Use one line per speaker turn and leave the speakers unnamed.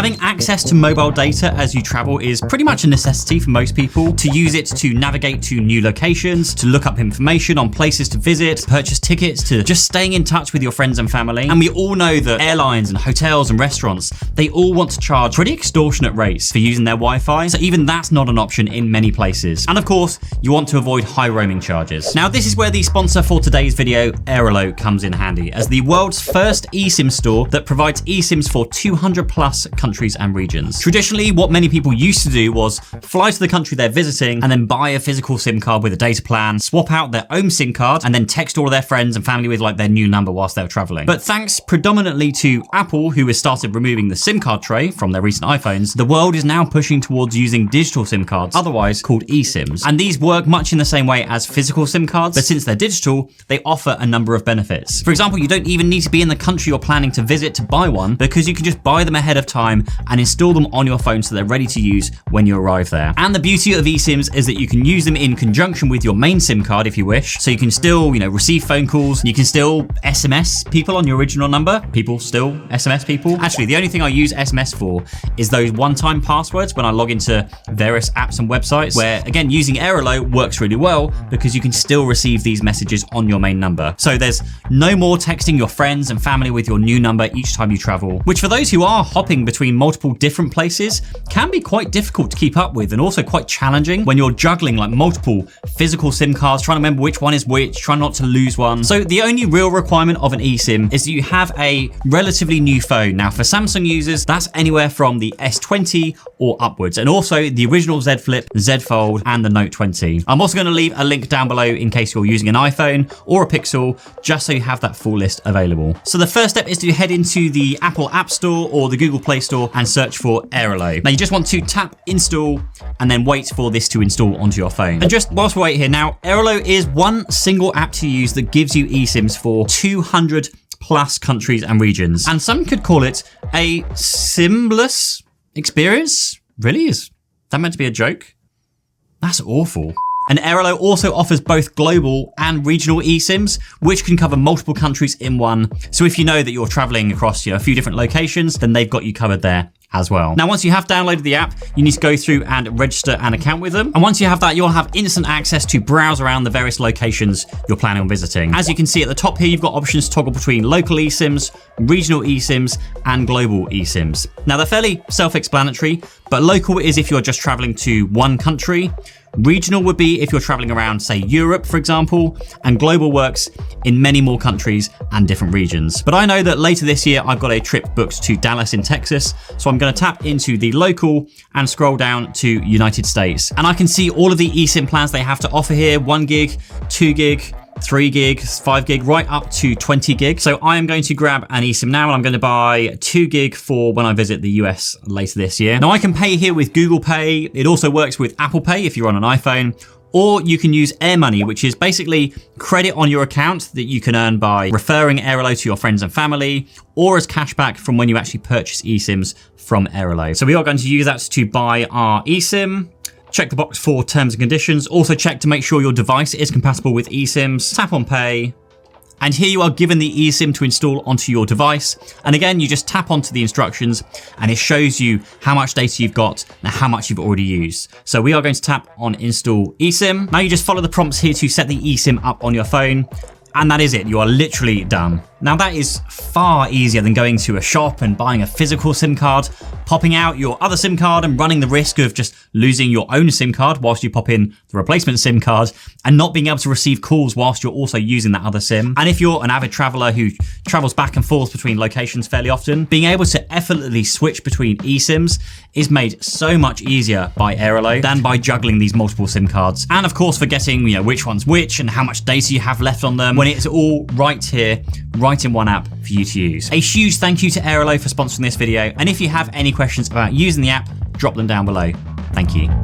Having access to mobile data as you travel is pretty much a necessity for most people. To use it to navigate to new locations, to look up information on places to visit, purchase tickets, to just staying in touch with your friends and family. And we all know that airlines and hotels and restaurants, they all want to charge pretty extortionate rates for using their Wi-Fi. So even that's not an option in many places. And of course, you want to avoid high roaming charges. Now, this is where the sponsor for today's video, Airalo, comes in handy as the world's first eSIM store that provides eSIMs for 200 plus countries and regions. Traditionally, what many people used to do was fly to the country they're visiting and then buy a physical SIM card with a data plan, swap out their own SIM card, and then text all of their friends and family with like their new number whilst they were traveling. But thanks predominantly to Apple, who has started removing the SIM card tray from their recent iPhones, the world is now pushing towards using digital SIM cards, otherwise called eSIMs. And these work much in the same way as physical SIM cards, but since they're digital, they offer a number of benefits. For example, you don't even need to be in the country you're planning to visit to buy one, because you can just buy them ahead of time and install them on your phone so they're ready to use when you arrive there. And the beauty of eSIMs is that you can use them in conjunction with your main SIM card if you wish. So you can still, receive phone calls, you can still SMS people on your original number. People still SMS people. Actually, the only thing I use SMS for is those one-time passwords when I log into various apps and websites, where again, using Airalo works really well because you can still receive these messages on your main number. So there's no more texting your friends and family with your new number each time you travel, which for those who are hopping between multiple different places can be quite difficult to keep up with, and also quite challenging when you're juggling like multiple physical SIM cards, trying to remember which one is which, trying not to lose one. So the only real requirement of an eSIM is that you have a relatively new phone. Now for Samsung users, that's anywhere from the S20 or upwards, and also the original Z Flip, Z Fold, and the Note 20. I'm also going to leave a link down below in case you're using an iPhone or a Pixel, just so you have that full list available. So the first step is to head into the Apple App Store or the Google Play Store and search for Airalo. Now you just want to tap install and then wait for this to install onto your phone. And just whilst we wait here now, Airalo is one single app to use that gives you eSIMs for 200 plus countries and regions. And some could call it a SIMless experience. Really? Is that meant to be a joke? That's awful. And Airalo also offers both global and regional eSIMs, which can cover multiple countries in one. So if you know that you're traveling across a few different locations, then they've got you covered there as well. Now, once you have downloaded the app, you need to go through and register an account with them. And once you have that, you'll have instant access to browse around the various locations you're planning on visiting. As you can see at the top here, you've got options to toggle between local eSIMs, regional eSIMs, and global eSIMs. Now, they're fairly self-explanatory, but local is if you're just traveling to one country. Regional would be if you're traveling around, say, Europe, for example, and global works in many more countries and different regions. But I know that later this year, I've got a trip booked to Dallas in Texas, so I'm going to tap into the local and scroll down to United States. And I can see all of the eSIM plans they have to offer here: 1 gig, 2 gig, 3 gig, 5 gig, right up to 20 gig. So I am going to grab an eSIM now, and I'm going to buy 2 gig for when I visit the US later this year. Now I can pay here with Google Pay. It also works with Apple Pay if you're on an iPhone, or you can use Air Money, which is basically credit on your account that you can earn by referring Airalo to your friends and family, or as cashback from when you actually purchase eSIMs from Airalo. So we are going to use that to buy our eSIM. Check the box for terms and conditions. Also check to make sure your device is compatible with eSIMs. Tap on pay. And here you are given the eSIM to install onto your device. And again, you just tap onto the instructions and it shows you how much data you've got and how much you've already used. So we are going to tap on install eSIM. Now you just follow the prompts here to set the eSIM up on your phone. And that is it. You are literally done. Now that is far easier than going to a shop and buying a physical SIM card, popping out your other SIM card and running the risk of just losing your own SIM card whilst you pop in the replacement SIM card and not being able to receive calls whilst you're also using that other SIM. And if you're an avid traveler who travels back and forth between locations fairly often, being able to effortlessly switch between eSIMs is made so much easier by Airalo than by juggling these multiple SIM cards. And of course, forgetting which one's which and how much data you have left on them, when it's all right here, right in one app for you to use. A huge thank you to Airalo for sponsoring this video. And if you have any questions about using the app, drop them down below. Thank you.